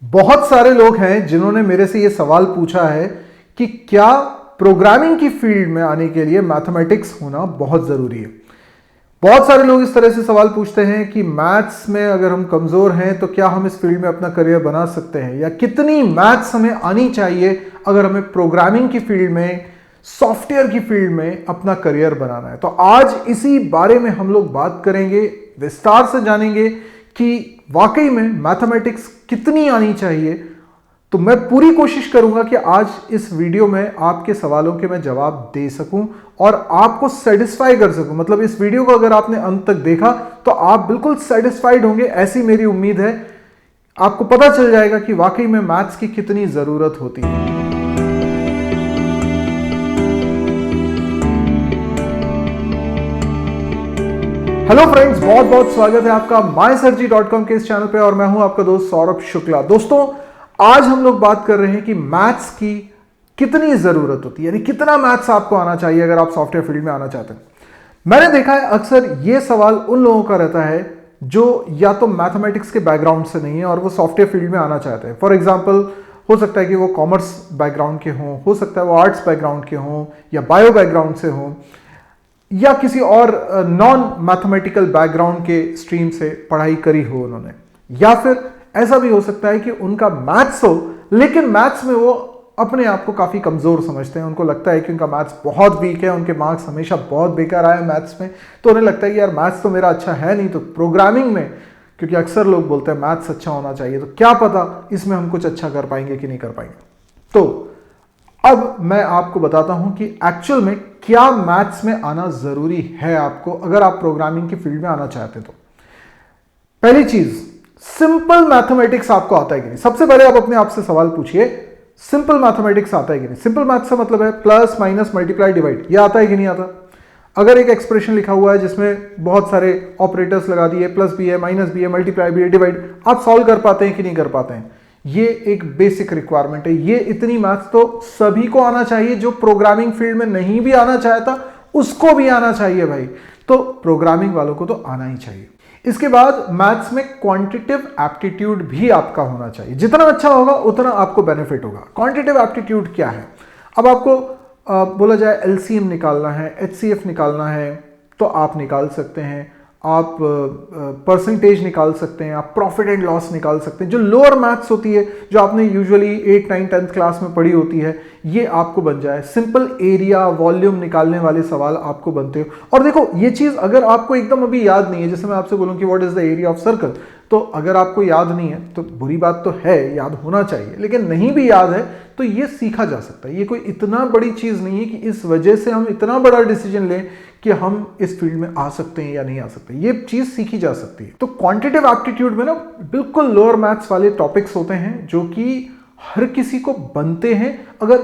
बहुत सारे लोग हैं जिन्होंने मेरे से ये सवाल पूछा है कि क्या प्रोग्रामिंग की फील्ड में आने के लिए मैथमेटिक्स होना बहुत ज़रूरी है। बहुत सारे लोग इस तरह से सवाल पूछते हैं कि मैथ्स में अगर हम कमज़ोर हैं तो क्या हम इस फील्ड में अपना करियर बना सकते हैं, या कितनी मैथ्स हमें आनी चाहिए अगर हमें प्रोग्रामिंग की फील्ड में, सॉफ्टवेयर की फील्ड में अपना करियर बनाना है। तो आज इसी बारे में हम लोग बात करेंगे, विस्तार से जानेंगे कि वाकई में मैथमेटिक्स कितनी आनी चाहिए। तो मैं पूरी कोशिश करूंगा कि आज इस वीडियो में आपके सवालों के मैं जवाब दे सकूं और आपको सेटिस्फाई कर सकूं। मतलब इस वीडियो को अगर आपने अंत तक देखा तो आप बिल्कुल सेटिस्फाइड होंगे, ऐसी मेरी उम्मीद है। आपको पता चल जाएगा कि वाकई में मैथ्स की कितनी जरूरत होती है। हेलो फ्रेंड्स, बहुत बहुत स्वागत है आपका mysurgery.com के इस चैनल पे और मैं हूं आपका दोस्त सौरभ शुक्ला। दोस्तों, आज हम लोग बात कर रहे हैं कि मैथ्स की कितनी जरूरत होती है, यानी कितना मैथ्स आपको आना चाहिए अगर आप सॉफ्टवेयर फील्ड में आना चाहते हैं। मैंने देखा है अक्सर ये सवाल उन लोगों का रहता है जो या तो मैथमेटिक्स के बैकग्राउंड से नहीं है और वो सॉफ्टवेयर फील्ड में आना चाहते हैं। फॉर एग्जाम्पल, हो सकता है कि वो कॉमर्स बैकग्राउंड के हों, हो सकता है वो आर्ट्स बैकग्राउंड के हों या बायो बैकग्राउंड से हों, या किसी और नॉन मैथमेटिकल बैकग्राउंड के स्ट्रीम से पढ़ाई करी हो उन्होंने, या फिर ऐसा भी हो सकता है कि उनका मैथ्स हो लेकिन मैथ्स में वो अपने आप को काफ़ी कमज़ोर समझते हैं। उनको लगता है कि उनका मैथ्स बहुत वीक है, उनके मार्क्स हमेशा बहुत बेकार आए मैथ्स में, तो उन्हें लगता है कि यार मैथ्स तो मेरा अच्छा है नहीं, तो प्रोग्रामिंग में, क्योंकि अक्सर लोग बोलते हैं मैथ्स अच्छा होना चाहिए, तो क्या पता इसमें हम कुछ अच्छा कर पाएंगे कि नहीं कर पाएंगे। तो अब मैं आपको बताता हूं कि एक्चुअल में क्या मैथ्स में आना जरूरी है आपको अगर आप प्रोग्रामिंग की फील्ड में आना चाहते हैं। तो पहली चीज, सिंपल मैथमेटिक्स आपको आता है कि नहीं। सबसे पहले आप अपने आप से सवाल पूछिए, सिंपल मैथमेटिक्स आता है कि नहीं। सिंपल मैथ्स का मतलब है प्लस माइनस मल्टीप्लाई डिवाइड, ये आता है कि नहीं आता। अगर एक एक्सप्रेशन लिखा हुआ है जिसमें बहुत सारे ऑपरेटर्स लगा दिए, प्लस भी है, माइनस भी है, मल्टीप्लाई भी है, डिवाइड, आप सॉल्व कर पाते हैं कि नहीं कर पाते हैं। ये एक बेसिक रिक्वायरमेंट है। ये इतनी मैथ्स तो सभी को आना चाहिए, जो प्रोग्रामिंग फील्ड में नहीं भी आना चाहता उसको भी आना चाहिए भाई। तो प्रोग्रामिंग वालों को तो आना ही चाहिए। इसके बाद मैथ्स में क्वांटिटेटिव एप्टीट्यूड भी आपका होना चाहिए। जितना अच्छा होगा उतना आपको बेनिफिट होगा। क्वांटिटेटिव एप्टीट्यूड क्या है? अब आपको बोला जाए एलसीएम निकालना है, एचसीएफ निकालना है, तो आप निकाल सकते हैं। आप परसेंटेज निकाल सकते हैं, आप प्रॉफिट एंड लॉस निकाल सकते हैं। जो लोअर मैथ्स होती है, जो आपने यूजुअली 8, 9, 10th क्लास में पढ़ी होती है, ये आपको बन जाए। सिंपल एरिया, वॉल्यूम निकालने वाले सवाल आपको बनते हो। और देखो, ये चीज़ अगर आपको एकदम अभी याद नहीं है, जैसे मैं आपसे बोलूँ कि what is the area of circle, तो अगर आपको याद नहीं है तो बुरी बात तो है, याद होना चाहिए, लेकिन नहीं भी याद है तो ये सीखा जा सकता है। ये कोई इतना बड़ी चीज़ नहीं है कि इस वजह से हम इतना बड़ा डिसीजन लें कि हम इस फील्ड में आ सकते हैं या नहीं आ सकते। ये चीज़ सीखी जा सकती है। तो क्वांटिटेटिव एप्टीट्यूड में ना बिल्कुल लोअर मैथ्स वाले टॉपिक्स होते हैं जो कि हर किसी को बनते हैं। अगर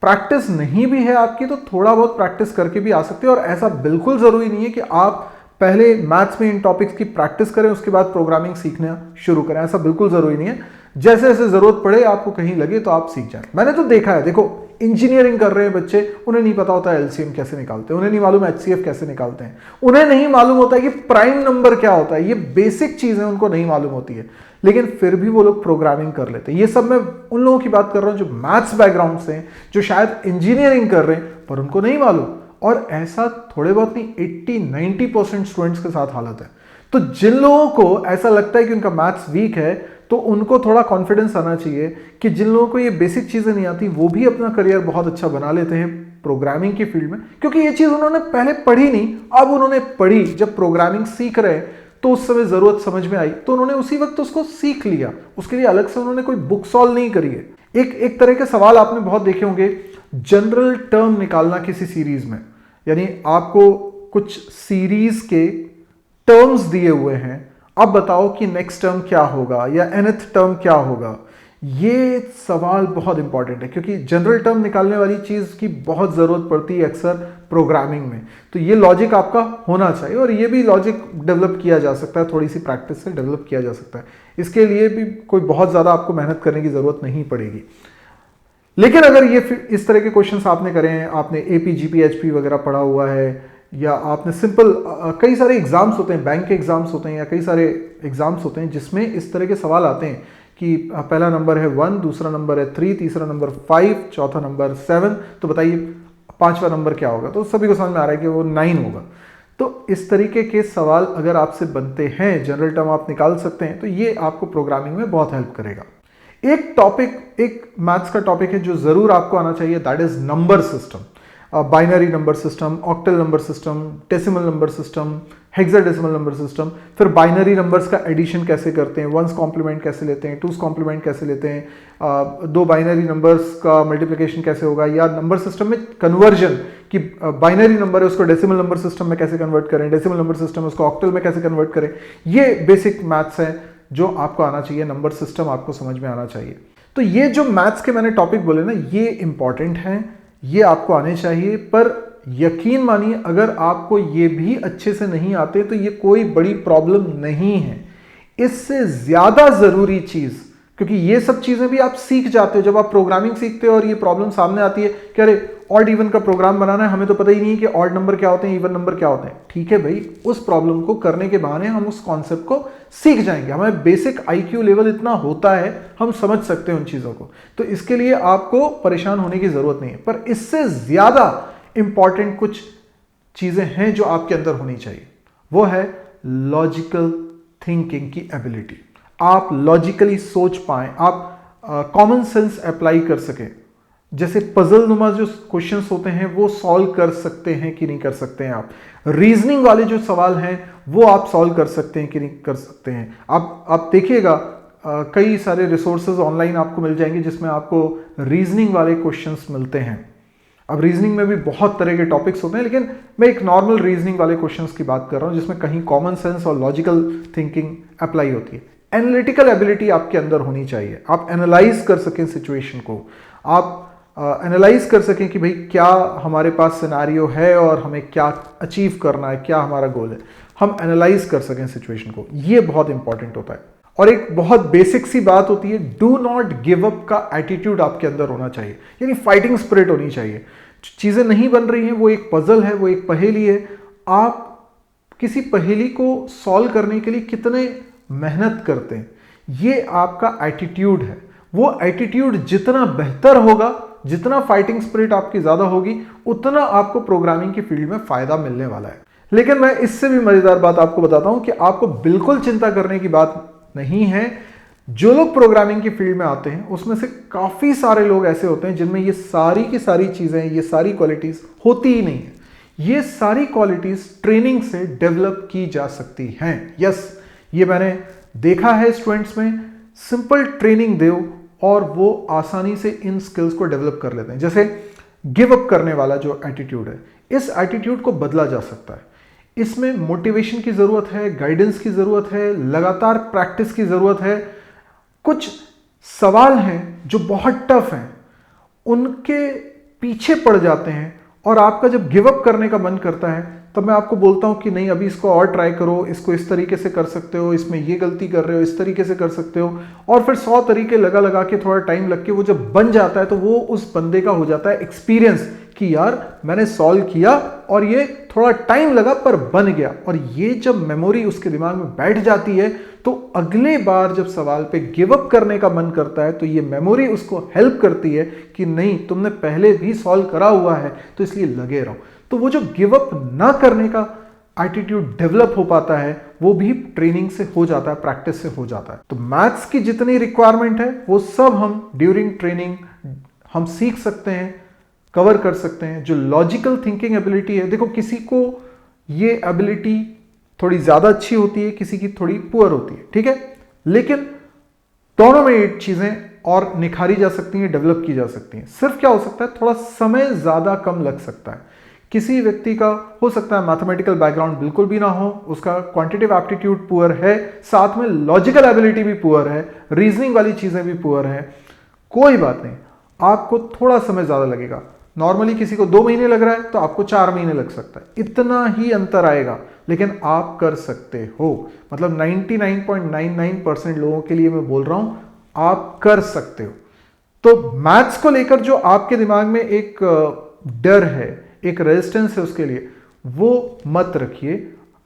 प्रैक्टिस नहीं भी है आपकी तो थोड़ा बहुत प्रैक्टिस करके भी आ सकते हैं। और ऐसा बिल्कुल ज़रूरी नहीं है कि आप पहले मैथ्स में इन टॉपिक्स की प्रैक्टिस करें उसके बाद प्रोग्रामिंग सीखना शुरू करें, ऐसा बिल्कुल ज़रूरी नहीं है। जैसे जैसे ज़रूरत पड़े, आपको कहीं लगे तो आप सीख जाएं। मैंने तो देखा है, देखो इंजीनियरिंग कर रहे हैं बच्चे, उन्हें नहीं पता होता एलसीएम कैसे निकालते हैं, उन्हें नहीं मालूम एचसीएफ कैसे निकालते हैं, उन्हें नहीं मालूम होता है कि प्राइम नंबर क्या होता है। ये बेसिक चीज़ें उनको नहीं मालूम होती है, लेकिन फिर भी वो लोग प्रोग्रामिंग कर लेते हैं। ये सब मैं उन लोगों की बात कर रहा हूँ जो मैथ्स बैकग्राउंड से हैं, जो शायद इंजीनियरिंग कर रहे हैं पर उनको नहीं मालूम। और ऐसा थोड़े बहुत नहीं, 80-90% स्टूडेंट्स के साथ हालत है। तो जिन लोगों को ऐसा लगता है कि उनका मैथ्स वीक है, तो उनको थोड़ा कॉन्फिडेंस आना चाहिए कि जिन लोगों को ये बेसिक चीज़ें नहीं आती वो भी अपना करियर बहुत अच्छा बना लेते हैं प्रोग्रामिंग की फील्ड में, क्योंकि ये चीज़ उन्होंने पहले पढ़ी नहीं, अब उन्होंने पढ़ी। जब प्रोग्रामिंग सीख रहे हैं तो उस समय ज़रूरत समझ में आई तो उन्होंने उसी वक्त उसको सीख लिया। उसके लिए अलग से उन्होंने कोई बुक सॉल्व नहीं करी है। एक तरह के सवाल आपने बहुत देखे होंगे, जनरल टर्म निकालना किसी सीरीज में, यानी आपको कुछ सीरीज के टर्म्स दिए हुए हैं, अब बताओ कि नेक्स्ट टर्म क्या होगा या nth टर्म क्या होगा। ये सवाल बहुत इंपॉर्टेंट है क्योंकि जनरल टर्म निकालने वाली चीज़ की बहुत ज़रूरत पड़ती है अक्सर प्रोग्रामिंग में। तो ये लॉजिक आपका होना चाहिए और ये भी लॉजिक डेवलप किया जा सकता है, थोड़ी सी प्रैक्टिस से डेवलप किया जा सकता है। इसके लिए भी कोई बहुत ज़्यादा आपको मेहनत करने की ज़रूरत नहीं पड़ेगी। लेकिन अगर ये इस तरह के क्वेश्चंस आपने करे हैं, आपने एपी जीपी एचपी वगैरह पढ़ा हुआ है, या आपने सिंपल कई सारे एग्जाम्स होते हैं, बैंक के एग्जाम्स होते हैं या कई सारे एग्जाम्स होते हैं जिसमें इस तरह के सवाल आते हैं कि पहला नंबर है 1, दूसरा नंबर है 3, तीसरा नंबर 5, चौथा नंबर 7, तो बताइए पांचवा नंबर क्या होगा? तो सभी को समझ में आ रहा है कि वो 9 होगा। तो इस तरीके के सवाल अगर आपसे बनते हैं, जनरल टर्म आप निकाल सकते हैं, तो ये आपको प्रोग्रामिंग में बहुत हेल्प करेगा। एक मैथ्स का टॉपिक है जो जरूर आपको आना चाहिए, that is number system. Binary number system, octal number system, decimal number system, hexadecimal number system. फिर बाइनरी नंबर्स का एडिशन कैसे करते हैं, वंस कॉम्प्लीमेंट कैसे लेते हैं, टूस कॉम्प्लीमेंट कैसे लेते हैं, दो बाइनरी नंबर्स का मल्टीप्लिकेशन कैसे होगा, या नंबर सिस्टम में कन्वर्जन कि बाइनरी नंबर है उसको डेसिमल नंबर सिस्टम में कैसे कन्वर्ट करें, डेसिमल नंबर सिस्टम है उसको ऑक्टल में कैसे कन्वर्ट करें। ये बेसिक मैथ्स है जो आपको आना चाहिए, नंबर सिस्टम आपको समझ में आना चाहिए। तो ये जो मैथ्स के मैंने टॉपिक बोले ना, ये इंपॉर्टेंट हैं, ये आपको आने चाहिए। पर यकीन मानिए अगर आपको ये भी अच्छे से नहीं आते तो ये कोई बड़ी प्रॉब्लम नहीं है। इससे ज्यादा जरूरी चीज, क्योंकि ये सब चीजें भी आप सीख जाते हो जब आप प्रोग्रामिंग सीखते हो और ये प्रॉब्लम सामने आती है कि अरे ऑड इवन का प्रोग्राम बनाना है, हमें तो पता ही नहीं है कि ऑड नंबर क्या होते हैं, इवन नंबर क्या होते हैं। ठीक है भाई, उस प्रॉब्लम को करने के बहाने हम उस कॉन्सेप्ट को सीख जाएंगे, हमें बेसिक आईक्यू लेवल इतना होता है, हम समझ सकते हैं उन चीजों को। तो इसके लिए आपको परेशान होने की जरूरत नहीं है। पर इससे ज्यादा इंपॉर्टेंट कुछ चीजें हैं जो आपके अंदर होनी चाहिए, वो है लॉजिकल थिंकिंग की एबिलिटी। आप लॉजिकली सोच पाएं, आप कॉमन सेंस अप्लाई कर सकें। जैसे पजल नुमा जो क्वेश्चंस होते हैं वो सॉल्व कर सकते हैं कि नहीं कर सकते हैं आप। रीजनिंग वाले जो सवाल हैं वो आप सॉल्व कर सकते हैं कि नहीं कर सकते हैं। आप देखिएगा कई सारे रिसोर्सेज ऑनलाइन आपको मिल जाएंगे जिसमें आपको रीजनिंग वाले क्वेश्चंस मिलते हैं। अब रीजनिंग में भी बहुत तरह के टॉपिक्स होते हैं, लेकिन मैं एक नॉर्मल रीजनिंग वाले क्वेश्चंस की बात कर रहा हूं जिसमें कहीं कॉमन सेंस और लॉजिकल थिंकिंग अप्लाई होती है। एनालिटिकल एबिलिटी आपके अंदर होनी चाहिए, आप एनालाइज कर सकें सिचुएशन को, आप एनालाइज कर सकें कि भाई क्या हमारे पास सिनेरियो है और हमें क्या अचीव करना है, क्या हमारा गोल है, हम एनालाइज कर सकें सिचुएशन को। ये बहुत इंपॉर्टेंट होता है। और एक बहुत बेसिक सी बात होती है, डू नॉट गिव अप का एटीट्यूड आपके अंदर होना चाहिए, यानी फाइटिंग स्पिरिट होनी चाहिए। चीजें नहीं बन रही हैं, वो एक पजल है, वो एक पहेली है, आप किसी पहेली को सॉल्व करने के लिए कितने मेहनत करते हैं, ये आपका एटीट्यूड है। वो एटीट्यूड जितना बेहतर होगा, जितना फाइटिंग स्पिरिट आपकी ज्यादा होगी, उतना आपको प्रोग्रामिंग की फील्ड में फायदा मिलने वाला है। लेकिन मैं इससे भी मजेदार बात आपको बताता हूं कि आपको बिल्कुल चिंता करने की बात नहीं है। जो लोग प्रोग्रामिंग की फील्ड में आते हैं उसमें से काफी सारे लोग ऐसे होते हैं जिनमें ये सारी की सारी चीजें, ये सारी क्वालिटीज होती ही नहीं है। ये सारी क्वालिटीज ट्रेनिंग से डेवलप की जा सकती हैं। यस, ये मैंने देखा है स्टूडेंट्स में, सिंपल ट्रेनिंग दो और वो आसानी से इन स्किल्स को डेवलप कर लेते हैं। जैसे गिव अप करने वाला जो एटीट्यूड है, इस एटीट्यूड को बदला जा सकता है। इसमें मोटिवेशन की जरूरत है, गाइडेंस की जरूरत है, लगातार प्रैक्टिस की जरूरत है। कुछ सवाल हैं जो बहुत टफ हैं, उनके पीछे पड़ जाते हैं और आपका जब गिव अप करने का मन करता है तब मैं आपको बोलता हूं कि नहीं, अभी इसको और ट्राई करो, इसको इस तरीके से कर सकते हो, इसमें ये गलती कर रहे हो, इस तरीके से कर सकते हो। और फिर 100 तरीके लगा के थोड़ा टाइम लग के वो जब बन जाता है तो वो उस बंदे का हो जाता है एक्सपीरियंस कि यार मैंने सॉल्व किया और ये थोड़ा टाइम लगा पर बन गया। और ये जब मेमोरी उसके दिमाग में बैठ जाती है तो अगले बार जब सवाल पे गिव अप करने का मन करता है तो ये मेमोरी उसको हेल्प करती है कि नहीं, तुमने पहले भी सॉल्व करा हुआ है तो इसलिए लगे रहो। तो वो जो गिव अप ना करने का एटीट्यूड डेवलप हो पाता है वो भी ट्रेनिंग से हो जाता है, प्रैक्टिस से हो जाता है। तो मैथ्स की जितनी रिक्वायरमेंट है वो सब हम ड्यूरिंग ट्रेनिंग हम सीख सकते हैं, कवर कर सकते हैं। जो लॉजिकल थिंकिंग एबिलिटी है, देखो किसी को ये एबिलिटी थोड़ी ज्यादा अच्छी होती है, किसी की थोड़ी पुअर होती है, ठीक है, लेकिन दोनों में ये चीजें और निखारी जा सकती हैं, डेवलप की जा सकती हैं। सिर्फ क्या हो सकता है, थोड़ा समय ज्यादा कम लग सकता है। किसी व्यक्ति का हो सकता है मैथमेटिकल बैकग्राउंड बिल्कुल भी ना हो, उसका क्वांटिटेटिव एप्टीट्यूड पुअर है, साथ में लॉजिकल एबिलिटी भी पुअर है, रीजनिंग वाली चीजें भी पुअर है, कोई बात नहीं, आपको थोड़ा समय ज्यादा लगेगा। नॉर्मली किसी को 2 महीने लग रहा है तो आपको 4 महीने लग सकता है, इतना ही अंतर आएगा, लेकिन आप कर सकते हो। मतलब 99.99% लोगों के लिए मैं बोल रहा हूं, आप कर सकते हो। तो मैथ्स को लेकर जो आपके दिमाग में एक डर है, एक रेजिस्टेंस है उसके लिए, वो मत रखिए।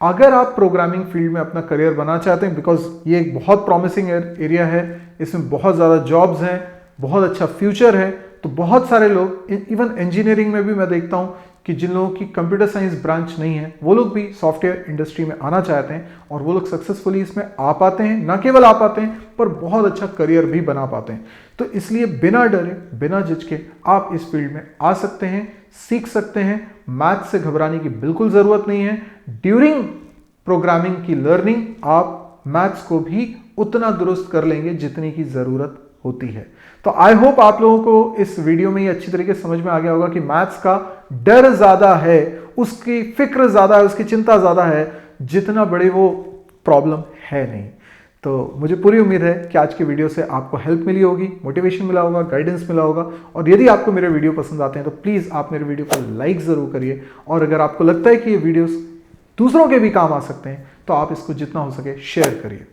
अगर आप प्रोग्रामिंग फील्ड में अपना करियर बनाना चाहते हैं, बिकॉज ये एक बहुत प्रॉमिसिंग एरिया है, इसमें बहुत ज़्यादा जॉब्स हैं, बहुत अच्छा फ्यूचर है। तो बहुत सारे लोग, इवन इंजीनियरिंग में भी मैं देखता हूँ कि जिन लोगों की कंप्यूटर साइंस ब्रांच नहीं है वो लोग भी सॉफ्टवेयर इंडस्ट्री में आना चाहते हैं और वो लोग सक्सेसफुली इसमें आ पाते हैं। ना केवल आ पाते हैं पर बहुत अच्छा करियर भी बना पाते हैं। तो इसलिए बिना डरे, बिना झिझके आप इस फील्ड में आ सकते हैं, सीख सकते हैं। मैथ्स से घबराने की बिल्कुल ज़रूरत नहीं है। ड्यूरिंग प्रोग्रामिंग की लर्निंग आप मैथ्स को भी उतना दुरुस्त कर लेंगे जितनी की ज़रूरत होती है। तो आई होप आप लोगों को इस वीडियो में ये अच्छी तरीके से समझ में आ गया होगा कि मैथ्स का डर ज़्यादा है, उसकी फिक्र ज़्यादा है, उसकी चिंता ज़्यादा है, जितना बड़ी वो प्रॉब्लम है नहीं। तो मुझे पूरी उम्मीद है कि आज की वीडियो से आपको हेल्प मिली होगी, मोटिवेशन मिला होगा, गाइडेंस मिला होगा। और यदि आपको मेरे वीडियो पसंद आते हैं तो प्लीज़ आप मेरे वीडियो को लाइक ज़रूर करिए। और अगर आपको लगता है कि ये वीडियोस दूसरों के भी काम आ सकते हैं तो आप इसको जितना हो सके शेयर करिए।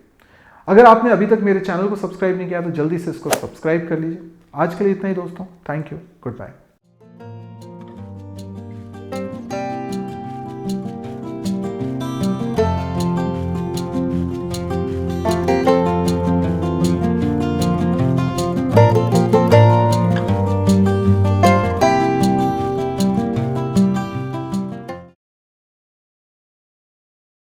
अगर आपने अभी तक मेरे चैनल को सब्सक्राइब नहीं किया तो जल्दी से इसको सब्सक्राइब कर लीजिए। आज के लिए इतना ही दोस्तों, थैंक यू, गुड बाय।